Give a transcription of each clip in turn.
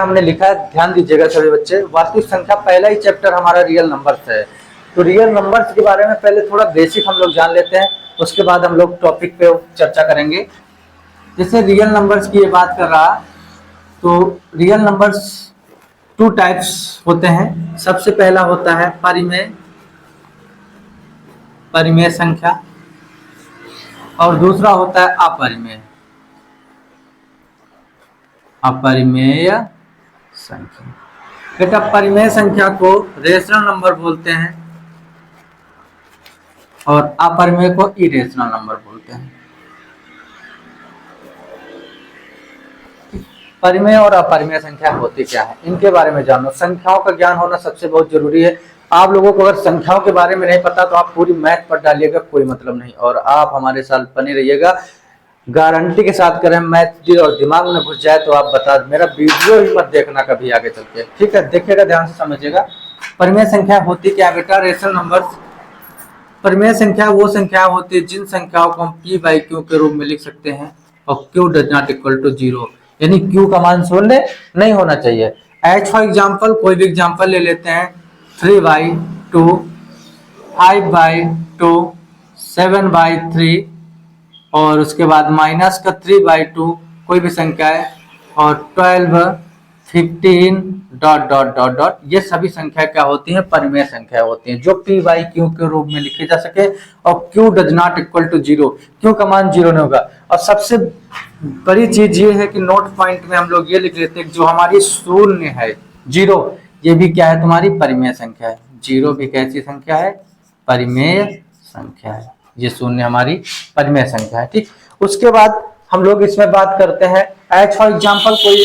हमने लिखा है, ध्यान दीजिएगा सभी बच्चे। वास्तविक संख्या पहला ही चैप्टर हमारा रियल नंबर्स है, तो रियल नंबर्स के बारे में पहले थोड़ा बेसिक हम लोग जान लेते हैं, उसके बाद हम लोग टॉपिक पे चर्चा करेंगे। जैसे रियल नंबर्स की ये बात कर रहा, तो रियल नंबर्स टू टाइप्स होते हैं। सबसे पहला होता है परिमेय संख्या, और दूसरा होता है अपरिमेय संख्या। बेटा परिमेय संख्या को रेशनल नंबर बोलते हैं और अपरिमेय को इरेशनल नंबर बोलते हैं। परिमेय और अपरिमेय संख्या होती क्या है, इनके बारे में जानो। संख्याओं का ज्ञान होना सबसे बहुत जरूरी है। आप लोगों को अगर संख्याओं के बारे में नहीं पता तो आप पूरी मैथ पढ़ डालिएगा, कोई मतलब नहीं, और आप हमारे साथ बने रहिएगा। गारंटी के साथ करें, मैथ और दिमाग में घुस जाए तो आप बता, मेरा वीडियो ही मत देखना कभी आगे चल के, ठीक है। देखिएगा, ध्यान से समझिएगा। परिमेय संख्या होती क्या बेटा? Rational numbers. परिमेय संख्या वो संख्या होती है जिन संख्याओं को हम p बाई क्यू के रूप में लिख सकते हैं और q does not equal to 0, यानी q का मान शून्य नहीं होना चाहिए। एच फॉर एग्जाम्पल, कोई भी एग्जाम्पल ले लेते हैं, 3/2, 5/2, 7/3, और उसके बाद माइनस का 3/2 कोई भी संख्या है, और 12, 15 ... ये सभी संख्या क्या होती हैं? परिमेय संख्या होती हैं, जो p बाई क्यू के रूप में लिखी जा सके और q does not equal to 0, q का मान 0 नहीं होगा। और सबसे बड़ी चीज ये है कि नोट पॉइंट में हम लोग ये लिख लेते हैं, जो हमारी शून्य है 0, ये भी क्या है? तुम्हारी परिमेय संख्या है। 0 भी कैसी संख्या है? परिमेय संख्या है। ये शून्य हमारी परिमेय संख्या है, ठीक। उसके बाद हम लोग इसमें बात करते हैं, एच फॉर एग्जाम्पल, कोई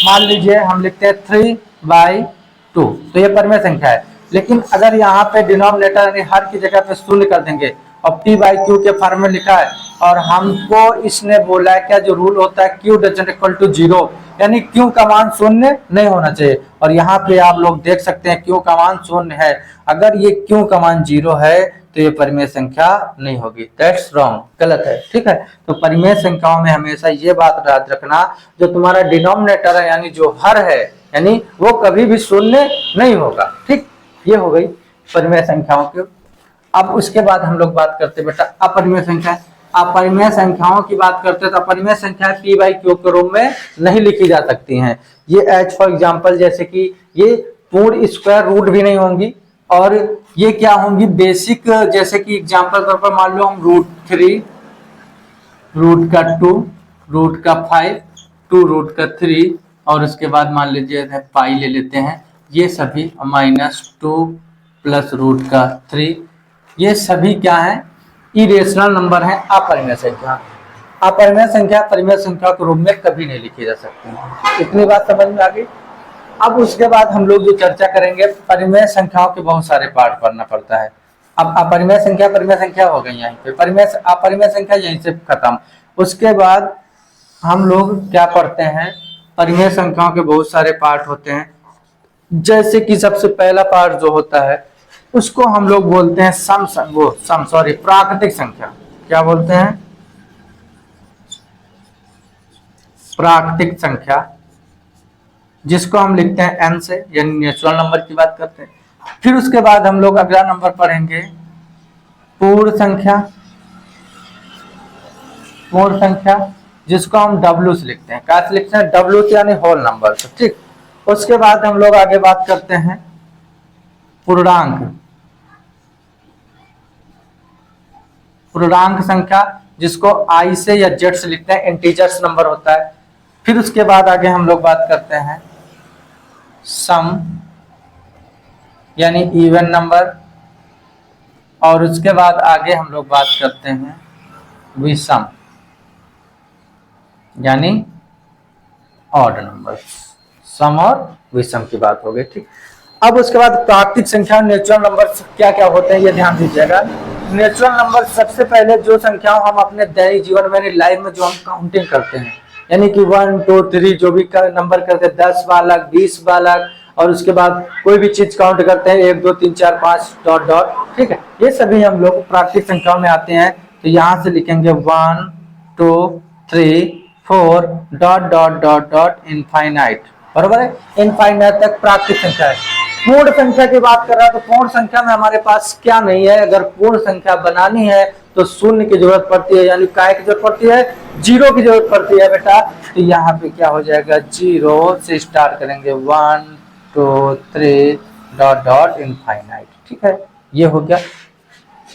मान लीजिए हम लिखते हैं 3/2, तो ये परिमेय संख्या है। लेकिन अगर यहाँ पे डिनोमिनेटर यानी हर की जगह पे शून्य कर देंगे और p बाई क्यू के फॉर्म में लिखा है, और हमको इसने बोला है क्या, जो रूल होता है q डजंट इक्वल टू 0, यानी q का मान शून्य नहीं होना चाहिए। और यहाँ पे आप लोग देख सकते हैं q का मान शून्य है। अगर ये q का मान 0 है तो ये परिमेय संख्या नहीं होगी। दैट्स रॉन्ग, गलत है, ठीक है। तो परिमेय संख्याओं में हमेशा ये बात याद रखना, जो तुम्हारा डिनोमिनेटर है यानी जो हर है, यानी वो कभी भी शून्य नहीं होगा, ठीक। ये हो गई परिमेय संख्याओं की। अब उसके बाद हम लोग बात करते हैं बेटा अपरिमेय संख्या। अपरिमेय संख्याओं की बात करते हैं तो अपरिमेय संख्या p बाई क्यू के रूप में नहीं लिखी जा सकती हैं। ये h फॉर एग्जाम्पल, जैसे कि ये पूर्ण स्क्वायर रूट भी नहीं होंगी, और ये क्या होंगी? बेसिक, जैसे कि एग्जाम्पल तौर पर मान लो हम √3, √2, √5, 2√3, और उसके बाद मान लीजिए पाई ले लेते हैं, ये सभी -2 प्लस √3, ये सभी क्या है? इरेशनल नंबर है, अपरिमेय संख्या। अपरिमेय संख्या परिमेय संख्या के रूप में कभी नहीं लिखी जा सकती। इतनी बात समझ में आ गई। अब उसके बाद हम लोग जो चर्चा करेंगे, परिमेय संख्याओं के बहुत सारे पार्ट पढ़ना पड़ता है। अब अपरिमेय संख्या परिमेय संख्या हो गई यहीं पे, अपरिमेय संख्या यहीं से खत्म। उसके बाद हम लोग क्या पढ़ते हैं? परिमेय संख्याओं के बहुत सारे पार्ट होते हैं, जैसे कि सबसे पहला पार्ट जो होता है उसको हम लोग बोलते हैं प्राकृतिक संख्या। क्या बोलते हैं? प्राकृतिक संख्या, जिसको हम लिखते हैं n से, यानी नेचुरल नंबर की बात करते हैं। फिर उसके बाद हम लोग अगला नंबर पढ़ेंगे पूर्ण संख्या, जिसको हम w से लिखते हैं। क्या से लिखते हैं? w से, यानी होल नंबर, ठीक। उसके बाद हम लोग आगे बात करते हैं पूर्णांक संख्या, जिसको i से या z से लिखते हैं, इंटीजर्स नंबर होता है। फिर उसके बाद आगे हम लोग बात करते हैं सम, यानी इवन नंबर, और उसके बाद आगे हम लोग बात करते हैं विषम, यानी ऑड नंबर। सम और विषम की बात हो गई, ठीक। अब उसके बाद प्राकृतिक संख्या, नेचुरल नंबर क्या क्या होते हैं ये ध्यान दीजिएगा। नेचुरल नंबर, सबसे पहले जो संख्याओं हम अपने दैनिक जीवन में, लाइफ में जो हम काउंटिंग करते हैं, यानी कि 1 2 3 जो भी नंबर करते हैं, 10 वाला, 20 वाला, और उसके बाद कोई भी चीज काउंट करते हैं, 1 2 3 4 5 ... ठीक है। ये सभी हम लोग प्राकृतिक संख्याओं में आते हैं। तो यहाँ से लिखेंगे 1 2 3 4 ... इनफाइनाइट, बरोबर है। इनफाइनाइट तक प्राकृतिक संख्या है। पूर्ण संख्या की बात कर रहा है तो पूर्ण संख्या में हमारे पास क्या नहीं है, अगर पूर्ण संख्या बनानी है तो शून्य की जरूरत पड़ती है, यानी काय की जरूरत पड़ती है, जीरो की जरूरत पड़ती है बेटा। तो यहाँ पे क्या हो जाएगा, जीरो से स्टार्ट करेंगे, 1 2 3 डॉट डॉट इनफाइनाइट। ठीक है, ये हो गया।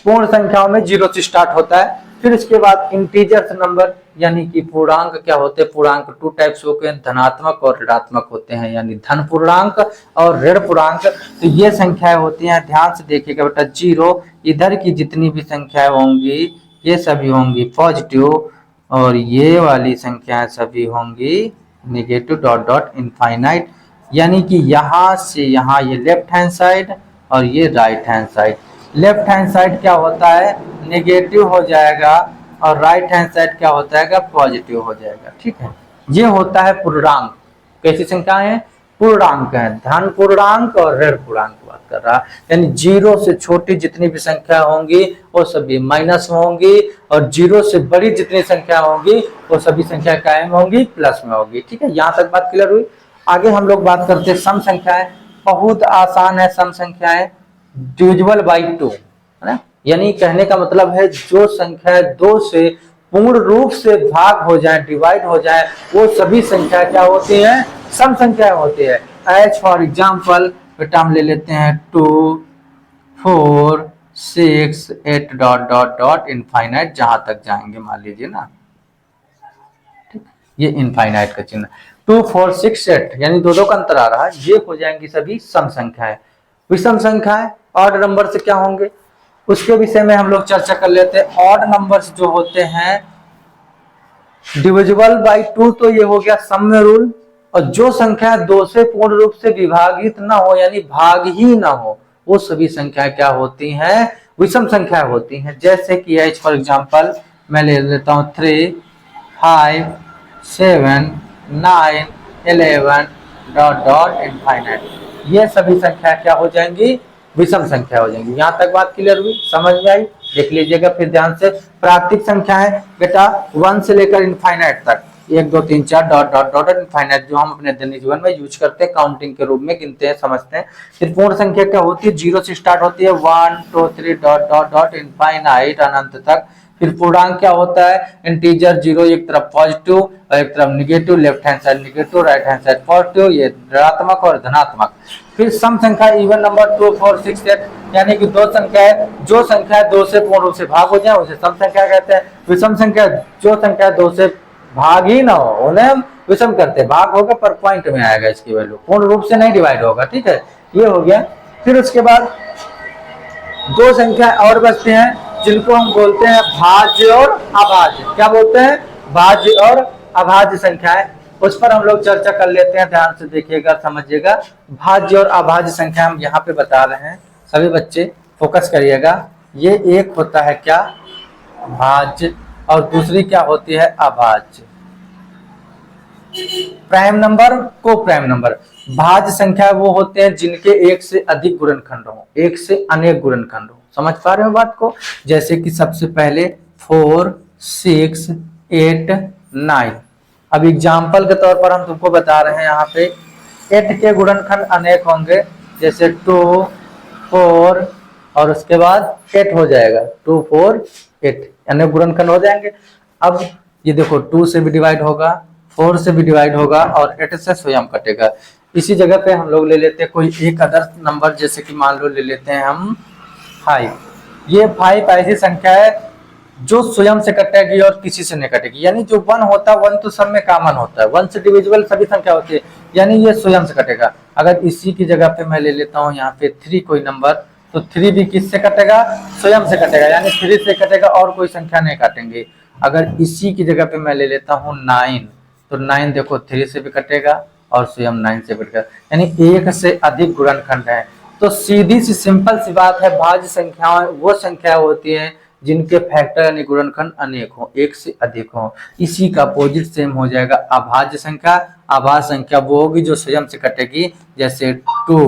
पूर्ण संख्याओं में जीरो से स्टार्ट होता है। फिर इसके बाद इंटीजर्स नंबर यानी कि पूर्णांक क्या होते हैं, पूर्णांक टू टाइप्स होते हैं, धनात्मक और ऋणात्मक होते हैं, यानी धन पूर्णांक और ऋण पूर्णांक। तो ये संख्याएं होती हैं, ध्यान से देखिएगा बेटा, जीरो इधर की जितनी भी संख्याएं होंगी ये सभी होंगी पॉजिटिव, और ये वाली संख्याएं सभी होंगी निगेटिव डॉट डॉट इनफाइनाइट। यानी कि यहाँ से यहाँ ये लेफ्ट हैंड साइड और ये right hand side. Left hand side क्या होता है, नेगेटिव हो जाएगा, और राइट हैंड साइड क्या होता है, पॉजिटिव हो जाएगा। ठीक है, ये होता है पूर्णांक। कैसी संख्याएं हैं, पूर्णांक है, धन पूर्णांक और ऋण पूर्णांक की बात कर रहा है। यानी जीरो से छोटी जितनी भी संख्या होंगी वो सभी माइनस में होंगी, और जीरो से बड़ी जितनी संख्या होंगी वो सभी संख्या काय में होंगी, प्लस में होगी। ठीक है, यहाँ तक बात क्लियर हुई। आगे हम लोग बात करते हैं सम संख्याएं। बहुत आसान है सम संख्याएं, डिविजिबल बाई 2 है ना, यानी कहने का मतलब है जो संख्या 2 से पूर्ण रूप से भाग हो जाए, डिवाइड हो जाए, वो सभी संख्या क्या होती हैं, सम संख्या होती है। एच फॉर एग्जाम्पल बेटा हम ले लेते हैं 2 4 6 8 डॉट डॉट डॉट इनफाइनाइट, जहां तक जाएंगे मान लीजिए ना, ठीक, ये इनफाइनाइट का चिन्ह। 2 4 6 8 यानी दो का अंतर आ रहा है, ये हो जाएंगी सभी सम संख्याएं। विषम संख्याएं ऑड नंबर से क्या होंगे उसके विषय में हम लोग चर्चा कर लेते हैं। ऑड नंबर्स जो होते हैं डिविजिबल बाई 2, तो ये हो गया सम्य रूल, और जो संख्या 2 से पूर्ण रूप से विभाजित ना हो यानी भाग ही ना हो, वो सभी संख्या क्या होती हैं, विषम संख्या होती हैं। जैसे कि एच फॉर एग्जांपल मैं ले लेता हूं 3 5 7 9 11 डॉट डॉट इनफाइनाइट, ये सभी संख्या क्या हो जाएंगी, विषम संख्या हो जाएंगी। यहां तक बात क्लियर हुई, समझ में आई, देख लीजिएगा फिर ध्यान से। प्राकृतिक संख्या है बेटा 1 से लेकर इनफाइनाइट तक, 1 2 3 4 डॉट डॉट डॉट इनफाइनाइट, जो हम अपने दैनिक जीवन में यूज करते हैं, काउंटिंग के रूप में गिनते हैं, समझते हैं। फिर पूर्ण संख्या क्या होती है, जीरो से स्टार्ट होती है, 1 2 3 डॉट डॉट डॉट इनफाइनाइट अनंत तक। फिर पूर्णांक क्या होता है, इंटीजर जीरो एक तरफ पॉजिटिव और एक तरफ negative, left hand side negative, right hand side positive, ये ऋणात्मक और धनात्मक। फिर सम संख्या इवन नंबर 2 4 6 8 यानी कि दो संख्या है, जो संख्या 2 से पूर्ण रूप से भाग हो जाए उसे सम संख्या कहते हैं। विषम संख्या जो संख्या 2 से भाग ही ना हो उन्हें हम विषम करते हैं, भाग होगा पर पॉइंट में आएगा इसकी वैल्यू, पूर्ण रूप से नहीं डिवाइड होगा। ठीक है, ये हो गया। फिर उसके बाद दो संख्या और बचते हैं जिनको हम बोलते हैं भाज्य और अभाज्य। क्या बोलते हैं, भाज्य और अभाज्य संख्याएं, उस पर हम लोग चर्चा कर लेते हैं। ध्यान से देखिएगा, समझिएगा। भाज्य और अभाज्य संख्या हम यहाँ पे बता रहे हैं, सभी बच्चे फोकस करिएगा। ये एक होता है क्या, भाज्य, और दूसरी क्या होती है, अभाज्य। प्राइम नंबर, को प्राइम नंबर। भाज्य संख्या वो होते हैं जिनके एक से अधिक गुणनखंड हो, एक से अनेक गुणनखंड हो। समझ पा रहे हो बात को। जैसे कि सबसे पहले 4 6 8 9। अब एग्जाम्पल के तौर पर हम तुमको बता रहे हैं, यहाँ पे 8 के गुणनखंड अनेक होंगे, जैसे 2 4 और उसके बाद 8 हो जाएगा, 2 4 8 अनेक गुणनखंड हो जाएंगे। अब ये देखो 2 से भी डिवाइड होगा, 4 से भी डिवाइड होगा और 8 से स्वयं कटेगा। इसी जगह पे हम लोग ले लेते हैं कोई एक अदर नंबर, जैसे कि मान लो ले लेते हैं हम 5। ये 5 ऐसी संख्या है जो स्वयं से कटेगी और किसी से नहीं कटेगी, यानी जो 1 होता है, 1 तो सब में कॉमन होता है, 1 से डिविजिबल सभी संख्या होती है, यानी ये स्वयं से कटेगा। अगर इसी की जगह पे मैं ले लेता हूँ यहाँ पे 3 कोई नंबर, तो 3 भी किससे कटेगा, स्वयं से कटेगा, यानी 3 से कटेगा और कोई संख्या नहीं काटेंगे। अगर इसी की जगह पे मैं ले लेता हूँ 9, तो 9 देखो 3 से भी कटेगा और स्वयं 9 से भी कटेगा, यानी एक से अधिक गुणनखंड है। तो सीधी सी सिंपल सी बात है, भाज्य संख्याएं वो संख्या होती है जिनके फैक्टर यानी गुणनखंड अनेक हो, एक से अधिक हो। इसी का अपोजिट सेम हो जाएगा अभाज्य संख्या। अभाज्य संख्या वो होगी जो स्वयं से कटेगी, जैसे 2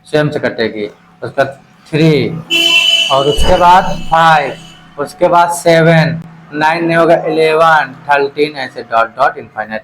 स्वयं से कटेगी, उसका 3 और उसके बाद 5, उसके बाद 7, 9 नहीं होगा 11 13, ऐसे डॉट डॉट इनफाइनाइट।